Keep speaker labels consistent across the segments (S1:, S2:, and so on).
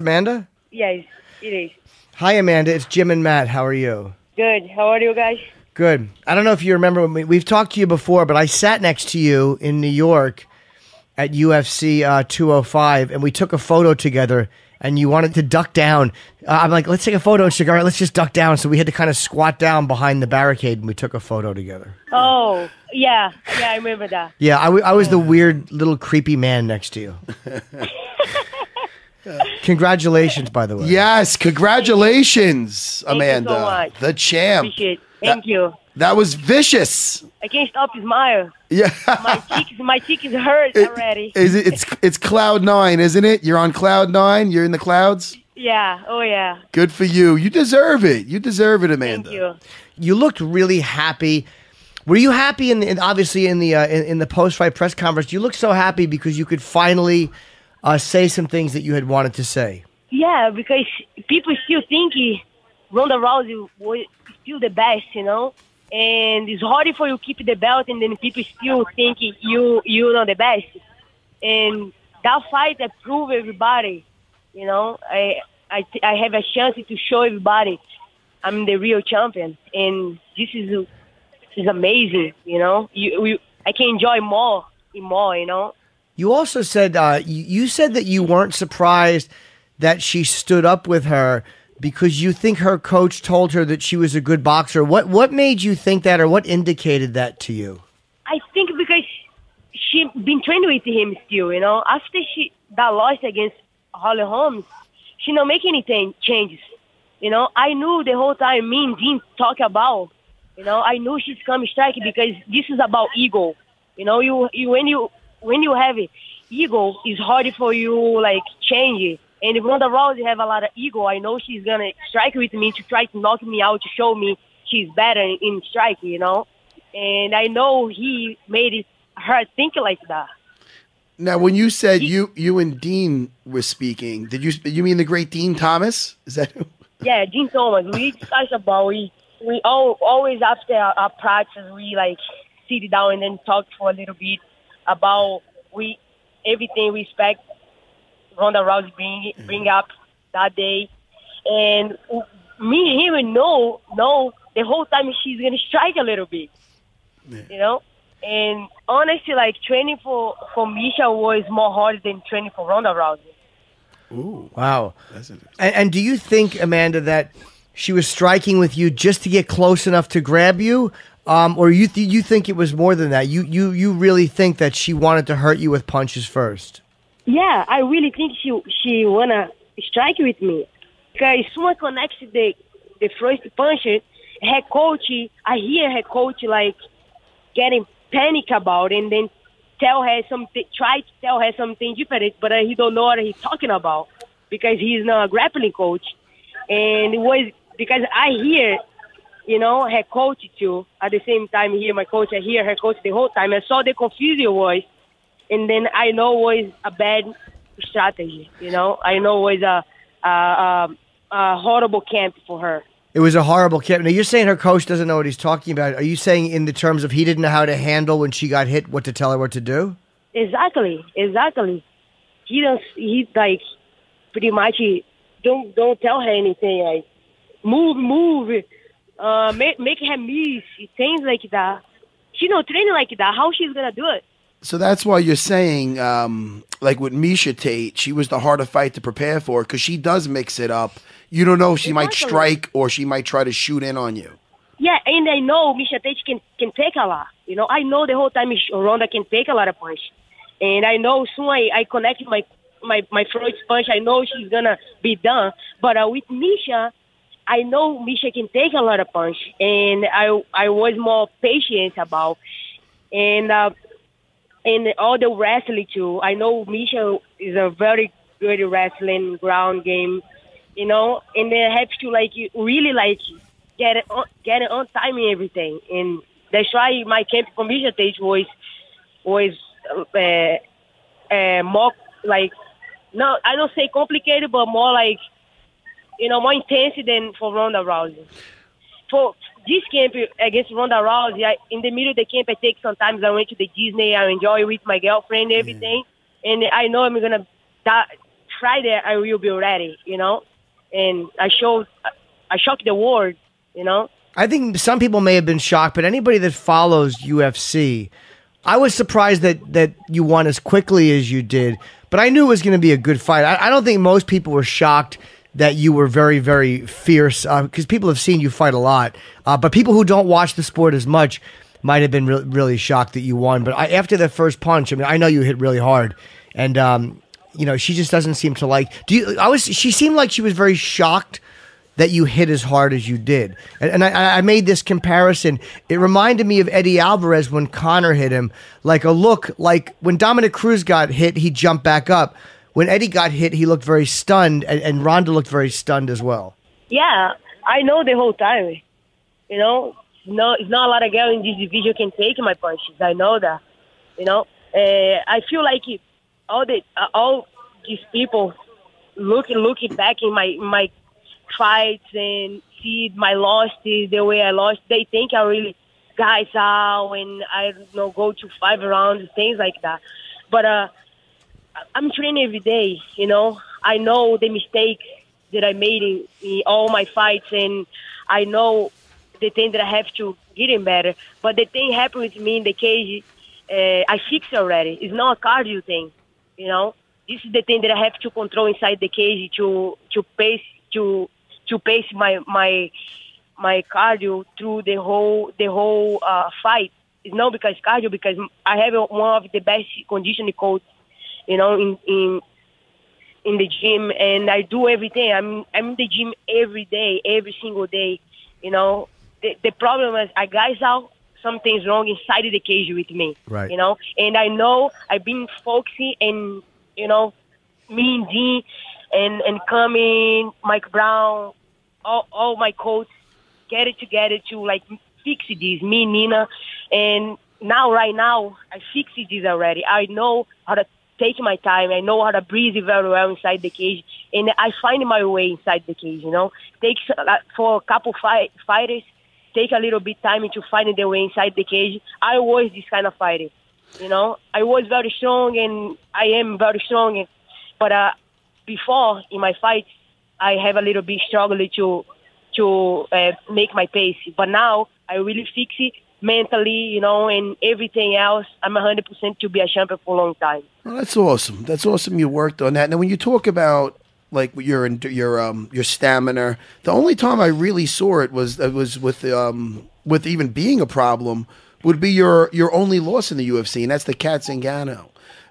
S1: Amanda?
S2: Yes, it is.
S1: Hi, Amanda. It's Jim and Matt. How are you?
S2: Good. How are you guys?
S1: Good. I don't know if you remember, we've talked to you before, but I sat next to you in New York at UFC 205, and we took a photo together, and you wanted to duck down. I'm like, let's take a photo. And she's like, all right, let's just duck down. So we had to kind of squat down behind the barricade, and we took a photo together.
S2: Oh, yeah. Yeah, I remember that.
S1: Yeah, I was the weird little creepy man next to you. Congratulations, by the way.
S3: Yes, congratulations, Amanda.
S2: Thank you so much.
S3: The champ.
S2: Appreciate it. Thank you.
S3: That was vicious.
S2: I can't stop to smile.
S3: Yeah.
S2: My cheek is hurt already.
S3: It's cloud 9, isn't it? You're on cloud 9. You're in the clouds.
S2: Yeah. Oh, yeah.
S3: Good for you. You deserve it. You deserve it, Amanda.
S2: Thank you.
S1: You looked really happy. Were you happy obviously in the post-fight press conference? You looked so happy because you could finally say some things that you had wanted to say.
S2: Yeah, because people still think Ronda Rousey was still the best, you know? And it's hard for you to keep the belt, and then people still think you're not the best. And that fight, I prove everybody, you know? I have a chance to show everybody I'm the real champion. And this is amazing, you know? I can enjoy more and more, you know?
S1: You also said you said that you weren't surprised that she stood up with her because you think her coach told her that she was a good boxer. What made you think that, or what indicated that to you?
S2: I think because she been training with him still, you know? After that loss against Holly Holmes, she not make any changes, you know? I knew the whole time me and Dean talk about, you know, I knew she's coming strike because this is about ego. You know, when you have it, ego, it's hard for you, like, change it. And if Ronda Rousey have a lot of ego, I know she's going to strike with me to try to knock me out to show me she's better in striking, you know? And I know he made her think like that.
S3: Now, when you said you and Dean were speaking, did you mean the great Dean Thomas? Is that who?
S2: Yeah, Dean Thomas. We discussed about, we always after our practice, we, like, sit down and then talk for a little bit about everything we expect Ronda Rousey bring up that day. And me and him know the whole time she's going to strike a little bit, you know? And honestly, like, training for Miesha was more hard than training for Ronda Rousey.
S3: Ooh.
S1: Wow.
S3: That's interesting.
S1: And do you think, Amanda, that she was striking with you just to get close enough to grab you? Or you think it was more than that? You really think that she wanted to hurt you with punches first?
S2: Yeah, I really think she wanna strike with me. Because someone connects the first punch, her coach, I hear her coach like getting panic about it, and then try to tell her something different, but he don't know what he's talking about because he's not a grappling coach. And it was because I hear, you know, her coach too. At the same time, hear my coach, I hear her coach the whole time. I saw the confusion was, and then I know it was a bad strategy. You know, I know it was a horrible camp for her.
S1: It was a horrible camp. Now, you're saying her coach doesn't know what he's talking about. Are you saying in the terms of he didn't know how to handle when she got hit, what to tell her what to do?
S2: Exactly. He's like pretty much don't tell her anything. Like move, make her miss. Things like that. She not training like that. How she's gonna do it?
S3: So that's why you're saying, like with Miesha Tate, she was the harder fight to prepare for because she does mix it up. You don't know if she might strike or she might try to shoot in on you.
S2: Yeah, and I know Miesha Tate can take a lot. You know, I know the whole time Ronda can take a lot of punch. And I know soon I connect my first punch, I know she's going to be done. But with Miesha, I know Miesha can take a lot of punch. And I was more patient about. And all the wrestling too. I know Miesha is a very good wrestling ground game, you know, and they have to like really like get it on time and everything. And that's why my camp for Miesha Tate was more like, no, I don't say complicated, but more like, you know, more intense than for Ronda Rousey. For this camp against Ronda Rousey, in the middle of the camp, sometimes I went to the Disney, I enjoy with my girlfriend and everything. And I know I'm going to Friday I will be ready, and I shocked the world,
S1: I think some people may have been shocked, but anybody that follows UFC, I was surprised that you won as quickly as you did, but I knew it was going to be a good fight. I don't think most people were shocked that you were very, very fierce, because people have seen you fight a lot, but people who don't watch the sport as much might have been really shocked that you won. But after that first punch, I mean, I know you hit really hard, and she just doesn't seem to like. She seemed like she was very shocked that you hit as hard as you did. And I made this comparison. It reminded me of Eddie Alvarez when Conor hit him. Like a look, like when Dominic Cruz got hit, he jumped back up. When Eddie got hit, he looked very stunned, and Ronda looked very stunned as well.
S2: Yeah, I know the whole time. No, it's not a lot of girls in this division can take my punches. I know that. I feel like all these people looking back in my fights and see my losses, the way I lost, they think I really guys out and I go to 5 rounds, things like that. But I'm training every day, I know the mistakes that I made in all my fights, and I know the thing that I have to get in better. But the thing happened with me in the cage, I fixed already. It's not a cardio thing, This is the thing that I have to control inside the cage to pace my cardio through the whole fight. It's not because cardio, because I have one of the best conditioning coach, in the gym, and I do everything. I'm in the gym every day, every single day. The problem is I guys out something's wrong inside of the cage with me.
S1: Right.
S2: And I know I've been focusing, and me and Dean and coming, Mike Brown, all my coaches get it together to like fix this. Me, Nina, and right now I fixed this already. I know how to take my time. I know how to breathe very well inside the cage, and I find my way inside the cage. Takes for a couple fighters take a little bit time to find their way inside the cage. I was this kind of fighter. I was very strong, and I am very strong, but before in my fights, I have a little bit struggle to make my pace. But now I really fix it mentally, and everything else. I'm 100% to be a champion for a long time.
S3: Well, that's awesome. That's awesome. You worked on that. Now, when you talk about like your stamina, the only time I really saw it was with even being a problem would be your only loss in the UFC, and that's the Kat Zingano.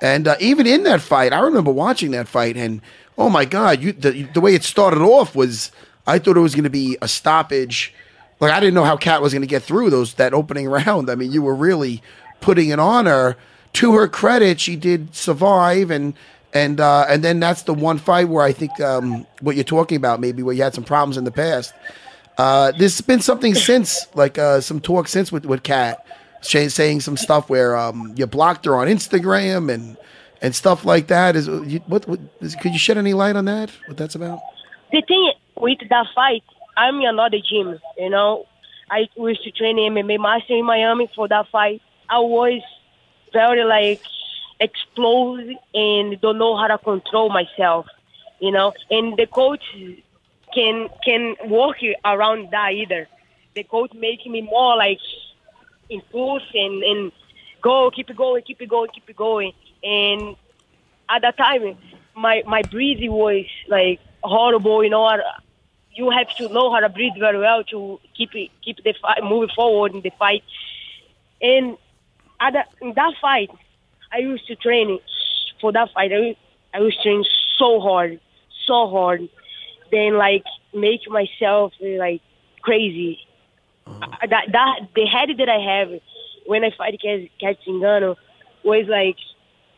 S3: And even in that fight, I remember watching that fight, and oh my God, the way it started off was, I thought it was going to be a stoppage. Like, I didn't know how Kat was going to get through that opening round. I mean, you were really putting it on her. To her credit, she did survive, and then that's the one fight where I think what you're talking about, maybe where you had some problems in the past. There's been something since, like some talk since with Kat, saying some stuff where you blocked her on Instagram and stuff like that. Could you shed any light on that? What that's about?
S2: The thing with that fight, I'm in another gym. I used to train MMA master in Miami for that fight. I was very explosive and don't know how to control myself. And the coach can work around that either. The coach making me more impulse and go, keep it going. And at that time, my breathing was horrible. You have to know how to breathe very well to keep the fight moving forward in the fight. And in that fight, I used to train for that fight. I was training so hard, then make myself crazy. That the head that I have when I fight Kat Zingano was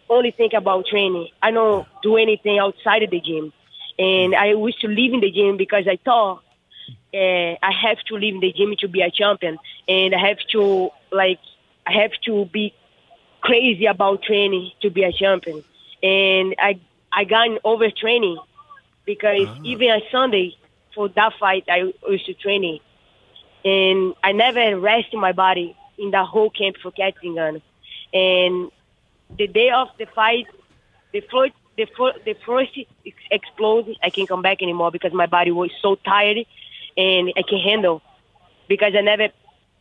S2: only think about training. I don't do anything outside of the gym, and I used to live in the gym because I thought I have to live in the gym to be a champion, and I have to be crazy about training to be a champion. And I got in overtraining because even on Sunday for that fight I used to training, and I never rested my body in that whole camp for Kat Zingano. And the day of the fight, the the first explode, I can't come back anymore because my body was so tired and I can't handle because I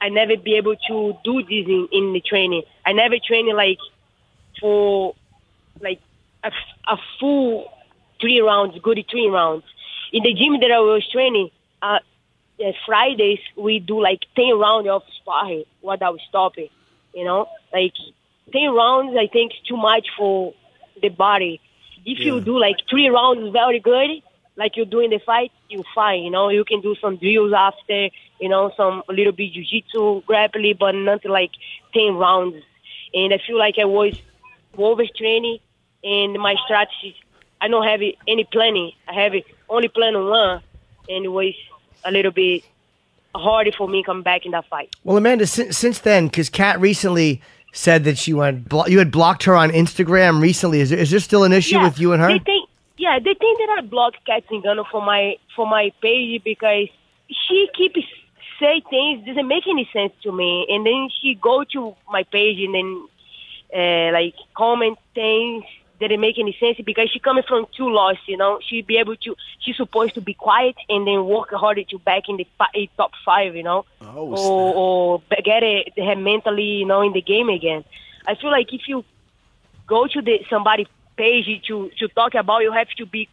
S2: never be able to do this in the training. I never trained like for like a full 3 rounds, good 3 rounds. In the gym that I was training, Fridays we do like 10 rounds of sparring without stopping. You know, like 10 rounds I think is too much for the body. If you do like 3 rounds very good, like you do in the fight, you're fine. You know, you can do some drills after, you know, some a little bit jiu-jitsu, grappling, but nothing like 10 rounds. And I feel like I was overtraining, and my strategy, I don't have any planning. I have only plan on one, and it was a little bit hard for me to come back in that fight.
S1: Well, Amanda, since then, because Kat recently said that you had blocked her on Instagram recently. Is there still an issue with you and her?
S2: They think that I blocked Kat Zingano for my page because she keeps say things doesn't make any sense to me, and then she go to my page and then like comment things that didn't make any sense because she coming from 2 losses, you know. She's supposed to be quiet and then work harder to back in the top 5, you know, or get her mentally, you know, in the game again. I feel like if you go to somebody page to talk about, you have to be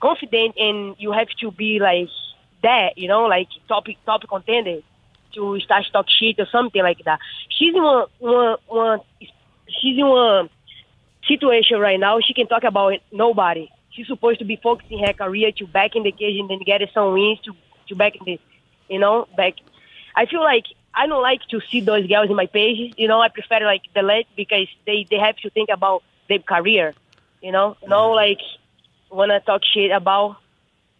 S2: confident and you have to be like that, you know, like top contender to start talk shit or something like that. She's in one situation right now. She can talk about nobody. She's supposed to be focusing her career to back in the cage and then get some wins to back in the, you know, back. I feel like I don't like to see those girls in my page. You know, I prefer like delete because they have to think about their career. You know, no like wanna talk shit about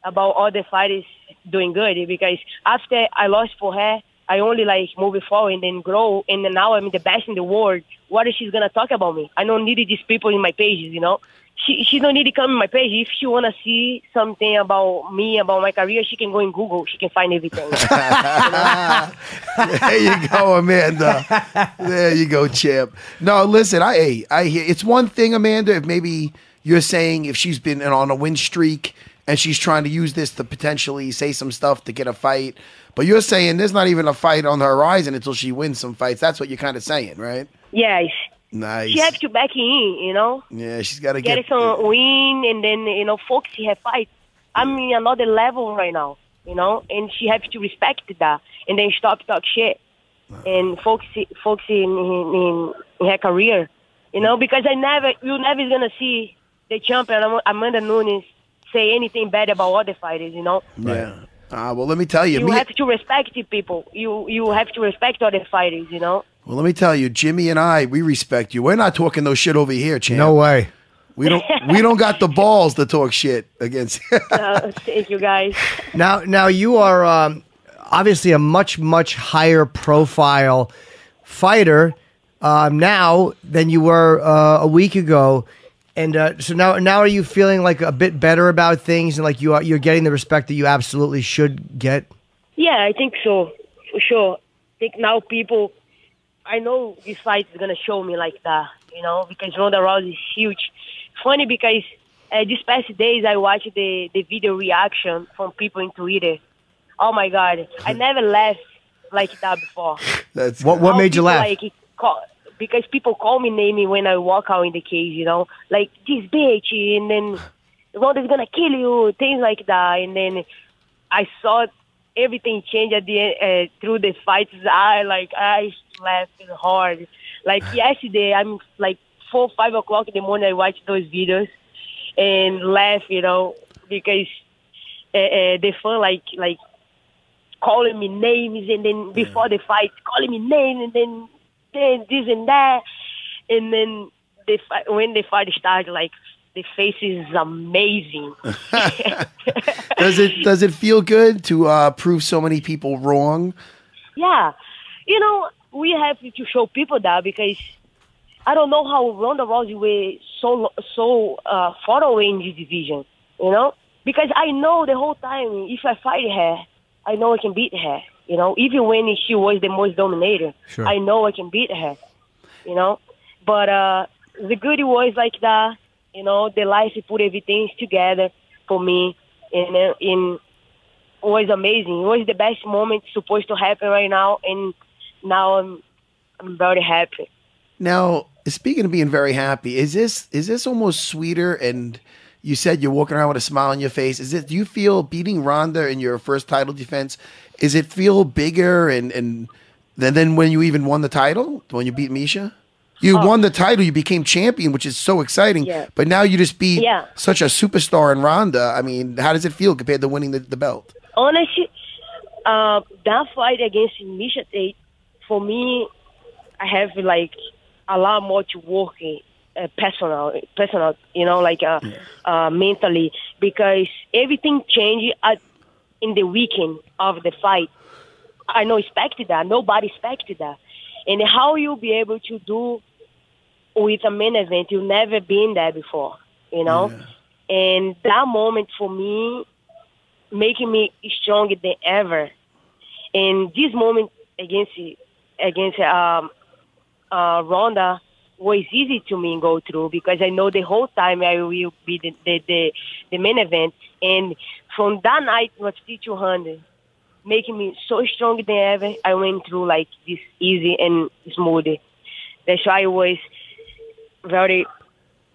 S2: other fighters doing good because after I lost for her, I only like moving forward and then grow, and then now I'm the best in the world. What is she gonna talk about me? I don't need these people in my pages, you know. She don't need to come in my page. If she wanna see something about me, about my career, she can go in Google. She can find everything.
S3: There you go, Amanda. There you go, champ. No, listen, I hear it's one thing, Amanda. If maybe you're saying if she's been on a win streak and she's trying to use this to potentially say some stuff to get a fight. But you're saying there's not even a fight on the horizon until she wins some fights. That's what you're kind of saying, right?
S2: Yes.
S3: Nice.
S2: She has to back in, you know?
S3: Yeah, she's got to
S2: get some win and then, you know, focus her fight. I'm in another level right now, you know? And she has to respect that and then stop talk shit and focus in her career, you know? Because you're never going to see the champion, Amanda Nunes, say anything bad about other fighters, you know?
S3: Yeah. Well, let me tell you.
S2: You have to respect the people. You have to respect other fighters, you know?
S3: Well, let me tell you, Jimmy and I, we respect you. We're not talking no shit over here, champ.
S1: No way.
S3: We don't got the balls to talk shit against.
S2: Thank you, guys.
S1: Now you are obviously a much, much higher profile fighter now than you were a week ago. And so now are you feeling like a bit better about things and like you're getting the respect that you absolutely should get?
S2: Yeah, I think so, for sure. I think now I know this fight is going to show me like that, you know, because Ronda Rousey is huge. Funny because these past days I watched the video reaction from people in Twitter. Oh, my God. I never laughed like that before.
S1: What made you laugh?
S2: Because people call me name when I walk out in the cage, you know, like this bitch, and then Ronda's gonna kill you, things like that. And then I saw everything change at the end through the fights. I laughed hard. Like yesterday, I'm like 4, 5 o'clock in the morning. I watched those videos and laugh, you know, because the fun like calling me names, and then before the fight, calling me names, and then this and that, and then when the fight started, like the face is amazing.
S3: Does it feel good to prove so many people wrong?
S2: Yeah, you know, we have to show people that because I don't know how Ronda Rousey was so far away in this division, you know, because I know the whole time if I fight her, I know I can beat her. You know, even when she was the most dominator, sure. I know I can beat her, you know. But the good was like that, You know, the life put everything together for me, and it was amazing. It was the best moment supposed to happen right now, and now I'm very happy.
S3: Now, speaking of being very happy, is this almost sweeter? And you said you're walking around with a smile on your face. Do you feel beating Ronda in your first title defense? Is it feel bigger and than when you even won the title? When you beat Miesha? You won the title, you became champion, which is so exciting.
S2: Yeah.
S3: But now you just beat such a superstar in Ronda. I mean, how does it feel compared to winning the belt?
S2: Honestly, that fight against Miesha Tate, for me, I have like a lot more to work in, personal, you know, like mentally, because everything changed in the weekend of the fight. I know expected that. Nobody expected that. And how you'll be able to do with a main event, you've never been there before, you know? Yeah. And that moment for me, making me stronger than ever. And this moment against Ronda was easy to me go through because I know the whole time I will be the main event. And from that night was 200, making me so stronger than ever. I went through like this easy and smooth. That's why it was very,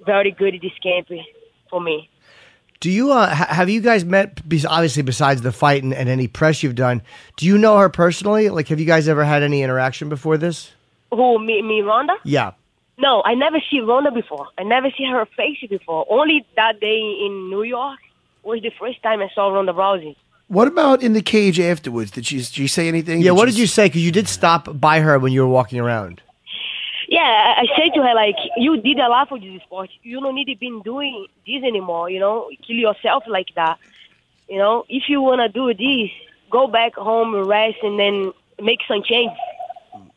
S2: very good this camp for me.
S1: Do you have you guys met? Obviously, besides the fight and any press you've done, do you know her personally? Like, have you guys ever had any interaction before this?
S2: Who, me, Ronda?
S1: Yeah.
S2: No, I never see Ronda before. I never see her face before. Only that day in New York was the first time I saw Ronda Rousey.
S3: What about in the cage afterwards? Did she say anything?
S1: Yeah, what did you say? Because you did stop by her when you were walking around.
S2: Yeah, I said to her, like, you did a lot for this sport. You don't need to be doing this anymore, you know? Kill yourself like that. You know, if you want to do this, go back home, rest, and then make some change.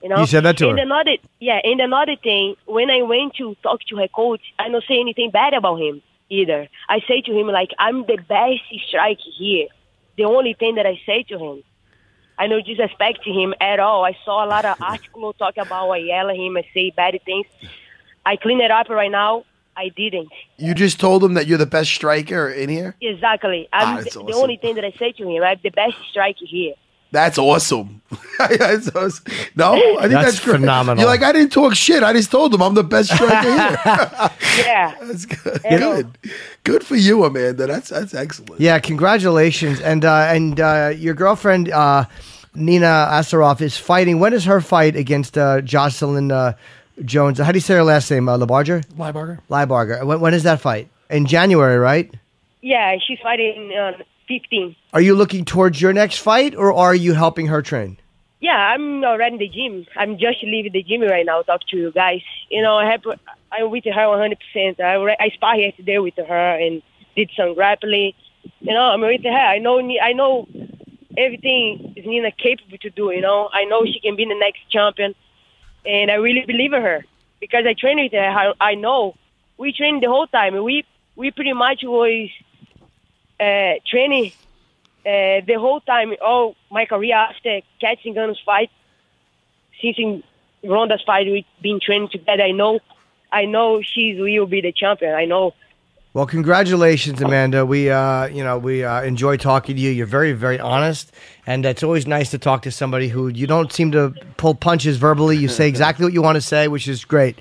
S2: You know?
S1: You said that to her?
S2: And another thing, when I went to talk to her coach, I don't say anything bad about him either. I say to him, like, I'm the best striker here. The only thing that I say to him. I don't disrespect him at all. I saw a lot of articles talk about I yell at him and say bad things. I clean it up right now. I didn't.
S3: You just told him that you're the best striker in here?
S2: Exactly. I'm
S3: awesome.
S2: The only thing that I say to him, I'm the best striker here.
S3: That's awesome. That's awesome. No, I think that's
S1: phenomenal.
S3: You're like, I didn't talk shit. I just told him I'm the best striker here.
S2: Yeah.
S3: That's good. Good for you, Amanda. That's excellent.
S1: Yeah, congratulations. And your girlfriend, Nina Asaroff, is fighting. When is her fight against Jocelyn Jones? How do you say her last name? Libarger? Libarger. When is that fight? In January, right?
S2: Yeah, she's fighting 15.
S1: Are you looking towards your next fight, or are you helping her train?
S2: Yeah, I'm already in the gym. I'm just leaving the gym right now. Talk to you guys. You know, I'm with her 100%. I sparred yesterday with her and did some grappling. You know, I'm with her. I know everything is Nina capable to do. You know, I know she can be the next champion, and I really believe in her because I trained with her. I know we trained the whole time. We pretty much was training the whole time, all my career after Cats and Guns fight, since in Ronda's fight, we've been training together. I know she will be the champion. I know.
S1: Well, congratulations, Amanda. We enjoy talking to you. You're very, very honest, and it's always nice to talk to somebody who you don't seem to pull punches verbally. You say exactly what you want to say, which is great.